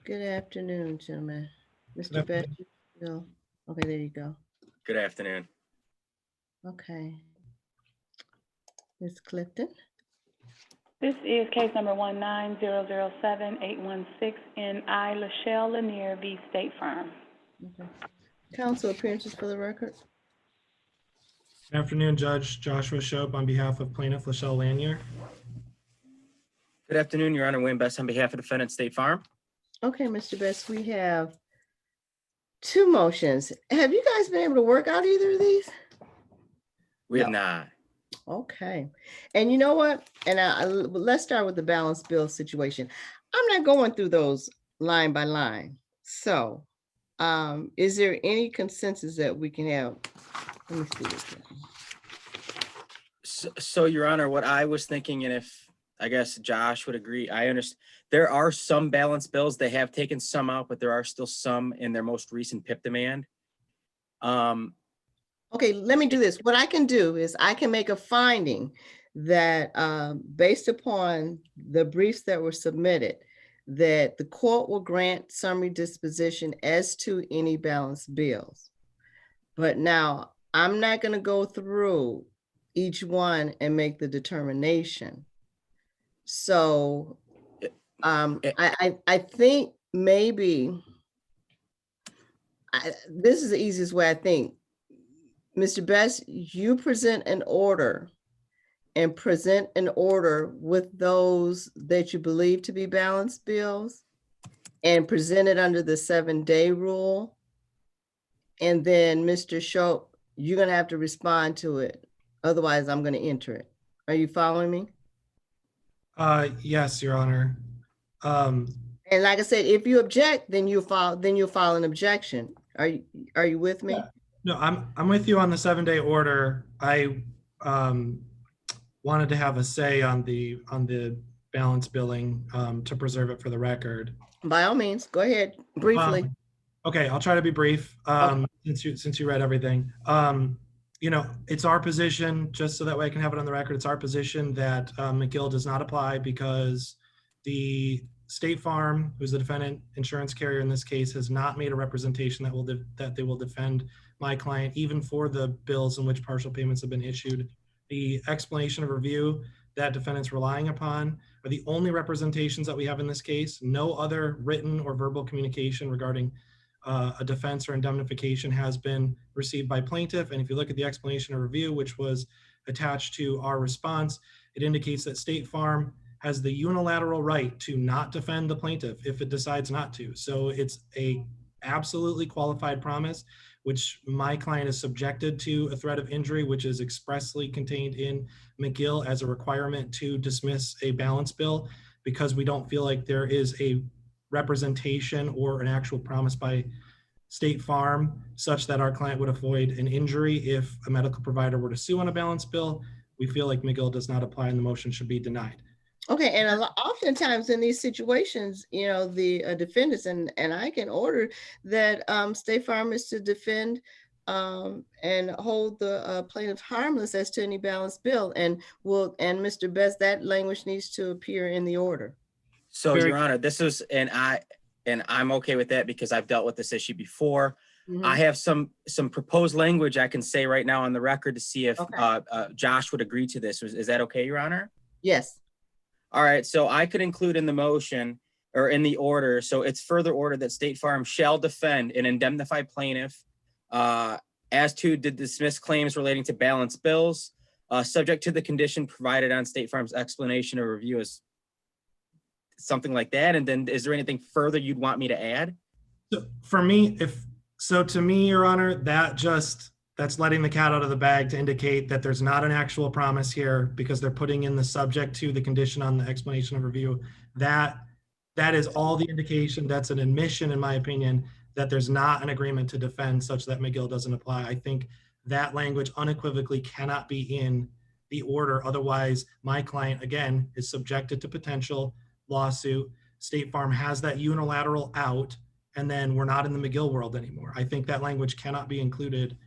Good afternoon, gentlemen. Good Mr. Best, afternoon. you go. Okay, there you go. Good afternoon. Okay. Ms. Clifton. This is case number 19007-816 in I, Lachelle Lanier v. State Farm. Okay. Council appearances for the record. Good afternoon, Judge Joshua Shope on behalf of plaintiff Lachelle Lanier. Good afternoon, Your Honor. Wayne Best on behalf of defendant State Farm. Okay, Mr. Best, we have two motions. Have you guys been able to work out either of these? We have No. not. Okay. And you know what? And let's start with the balance bill situation. I'm not going through those line by line. So is there any consensus that we can have? Let me see this. So, Your Honor, what I was thinking, and if I guess Josh would agree, I understand there are some balance bills. They have taken some out, but there are still some in their most recent PIP demand. Okay, let me do this. What I can do is I can make a finding that based upon the briefs that were submitted, that the court will grant summary disposition as to any balance bills. But now I'm not going to go through each one and make the determination. So I think maybe this is the easiest way, I think. Mr. Best, you present an order and present an order with those that you believe to be balanced bills and present it under the 7-day rule. And then Mr. Shope, you're going to have to respond to it. Otherwise, I'm going to enter it. Are you following me? Yes, Your Honor. And like I said, if you object, then you'll file an objection. Are you with me? Yeah. No, I'm with you on the 7-day order. I wanted to have a say on the balance billing to preserve it for the record. By all means, go ahead briefly. Okay, I'll try to be brief since you read everything. You know, it's our position, just so that way I can have it on the record, it's our position that McGill does not apply because the State Farm, who's the defendant insurance carrier in this case, has not made a representation that they will defend my client, even for the bills in which partial payments have been issued. The explanation of review that defendant's relying upon are the only representations that we have in this case. No other written or verbal communication regarding a defense or indemnification has been received by plaintiff. And if you look at the explanation of review, which was attached to our response, it indicates that State Farm has the unilateral right to not defend the plaintiff if it decides not to. So it's a absolutely qualified promise, which my client is subjected to a threat of injury, which is expressly contained in McGill as a requirement to dismiss a balance bill, because we don't feel like there is a representation or an actual promise by State Farm such that our client would avoid an injury if a medical provider were to sue on a balance bill. We feel like McGill does not apply and the motion should be denied. Okay, and oftentimes in these situations, you know, the defendants, and I can order that State Farm is to defend and hold the plaintiff harmless as to any balance bill. And Mr. Best, that language needs to appear in the order. So, Your Honor, this is, and I'm okay with that because I've dealt with this issue before. Mm-hmm. I have some proposed language I can say right now on the record to see if Josh would agree to this. Is that okay, Your Honor? Yes. All right, so I could include in the motion or in the order, so it's further ordered that State Farm shall defend and indemnify plaintiff as to dismiss claims relating to balance bills, subject to the condition provided on State Farm's explanation or review, is something like that. And then is there anything further you'd want me to add? So for me, to me, Your Honor, that's letting the cat out of the bag to indicate that there's not an actual promise here because they're putting in the subject to the condition on the explanation of review. That is all the indication. That's an admission, in my opinion, that there's not an agreement to defend such that McGill doesn't apply. I think that language unequivocally cannot be in the order. Otherwise, my client, again, is subjected to potential lawsuit. State Farm has that unilateral out, and then we're not in the McGill world anymore. I think that language cannot be included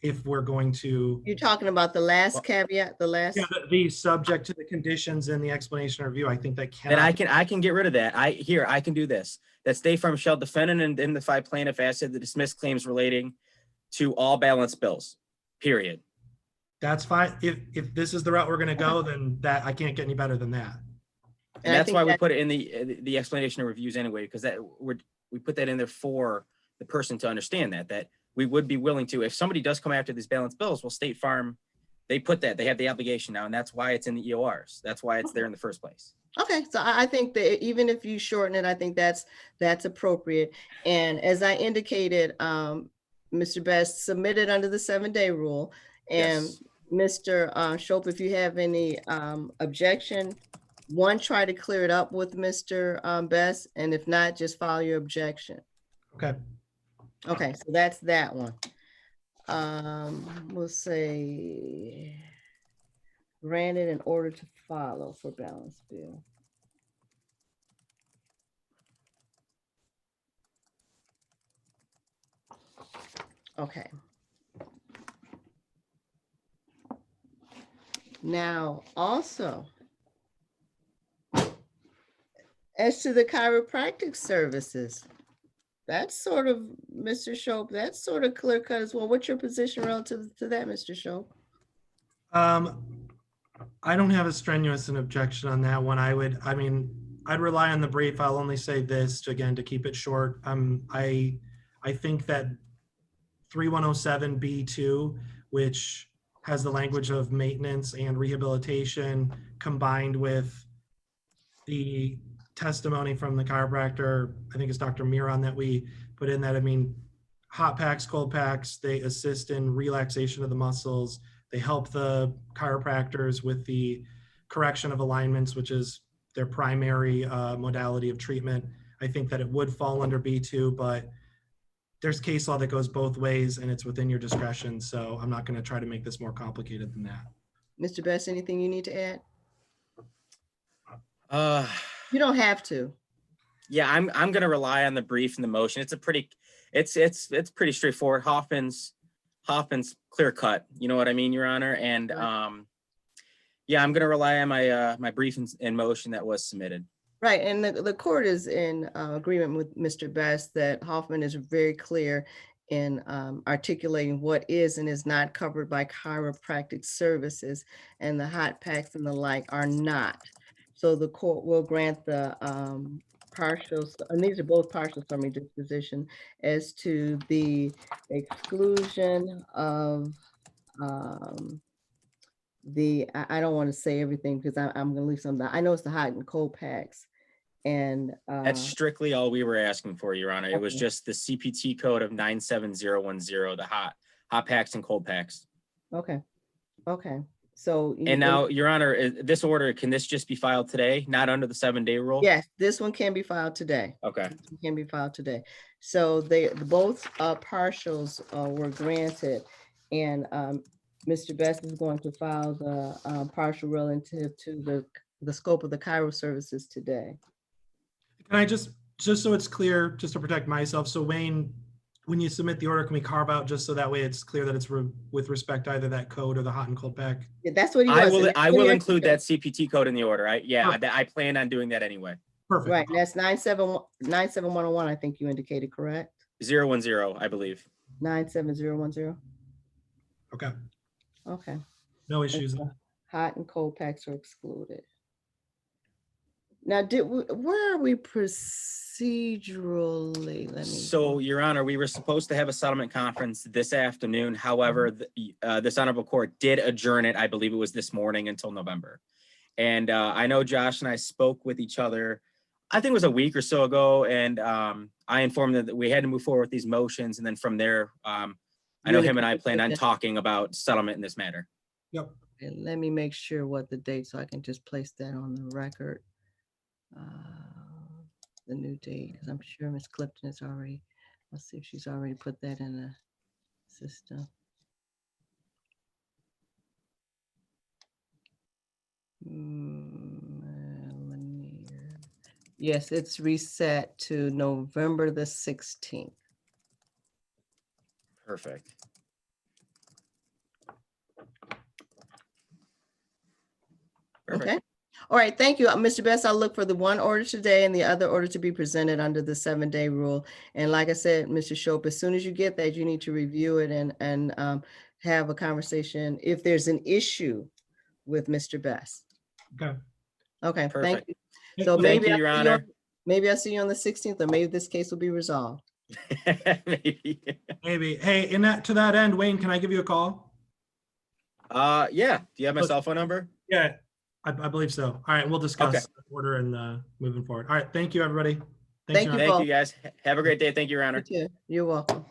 if we're going to, You're talking about the last caveat, the last, yeah, be subject to the conditions in the explanation or review. I think that Then cannot. I can get rid of that. I can do this. That State Farm shall defend and indemnify plaintiff as to the dismissed claims relating to all balance bills, period. That's fine. If this is the route we're going to go, then that I can't get any better than that. And I that's think why we that- put it in the explanation of reviews anyway, because we put that in there for the person to understand that we would be willing to, if somebody does come after these balance bills, well, State Farm, they put that, they have the obligation now, and that's why it's in the EORs. That's why it's there in the first place. Okay, so I think that even if you shorten it, I think that's appropriate. And as I indicated, Mr. Best submitted under the 7-day rule. And Yes. Mr. Shope, if you have any objection, one, try to clear it up with Mr. Best, and if not, just file your objection. Okay. Okay, so that's that one. We'll say granted in order to follow for balance bill. Okay. Now, also, as to the chiropractic services, that's sort of, Mr. Shope, that's sort of clear cut as well. What's your position relative to that, Mr. Shope? I don't have a strenuous an objection on that one. I'd rely on the brief. I'll only say this again to keep it short. I think that 3107B2, which has the language of maintenance and rehabilitation combined with the testimony from the chiropractor, I think it's Dr. Miron that we put in that. I mean, hot packs, cold packs, they assist in relaxation of the muscles. They help the chiropractors with the correction of alignments, which is their primary modality of treatment. I think that it would fall under B2, but there's case law that goes both ways and it's within your discretion. So I'm not going to try to make this more complicated than that. Mr. Best, anything you need to add? Uh, You don't have to. yeah, I'm going to rely on the brief and the motion. It's a pretty, it's pretty straightforward. Hoffman's clear cut. You know what I mean, Your Honor? And yeah, I'm going to rely on my brief and motion that was submitted. Right, and the court is in agreement with Mr. Best that Hoffman is very clear in articulating what is and is not covered by chiropractic services, and the hot packs and the like are not. So the court will grant the partial, and these are both partial summary disposition as to the exclusion of I don't want to say everything because I'm going to leave some. I know it's the hot and cold packs. And That's strictly all we were asking for, Your Honor. It was okay. just the CPT code of 97010, the hot packs and cold packs. Okay. So And now, Your Honor, this order, can this just be filed today, not under the 7-day rule? yes, this one can be filed today. Okay. This one can be filed today. So they both partials were granted, and Mr. Best is going to file the partial relative to the scope of the Cairo services today. Can I just so it's clear, just to protect myself. So Wayne, when you submit the order, can we carve out just so that way it's clear that it's with respect to either that code or the hot and cold pack? Yeah, that's what he was. I will include that CPT code in the order. I plan on doing that anyway. Perfect. Right, and that's 97101, I think you indicated, correct? 010, I believe. 97010. Okay. Okay. No issues. Hot and cold packs are excluded. Now, where are we procedurally? So, Your Honor, we were supposed to have a settlement conference this afternoon. However, this honorable court did adjourn it. I believe it was this morning until November. And I know Josh and I spoke with each other, I think it was a week or so ago. And I informed them that we had to move forward with these motions. And then from there, I know him and I plan on talking about settlement in this matter. Yep. Okay, let me make sure what the date, so I can just place that on the record. The new date, because I'm sure Ms. Clifton is already, let's see if she's already put that in the system. Yes, it's reset to November the 16th. Perfect. Okay. All right, thank you. Mr. Best, I'll look for the one order today and the other order to be presented under the 7-day rule. And like I said, Mr. Shope, as soon as you get that, you need to review it and have a conversation if there's an issue with Mr. Best. Okay. Okay, thank Perfect. you. So Thank maybe you, Your Honor. maybe I'll see you on the 16th, or maybe this case will be resolved. Maybe. Maybe. Hey, to that end, Wayne, can I give you a call? Yeah. Do you have my cell phone number? Yeah, I believe so. All right, we'll discuss Okay. the order and moving forward. All right, thank you, everybody. Thanks, Thank Your you Honor. Thank you, guys. Have a great day. Thank you, Your Honor. You too. You're welcome.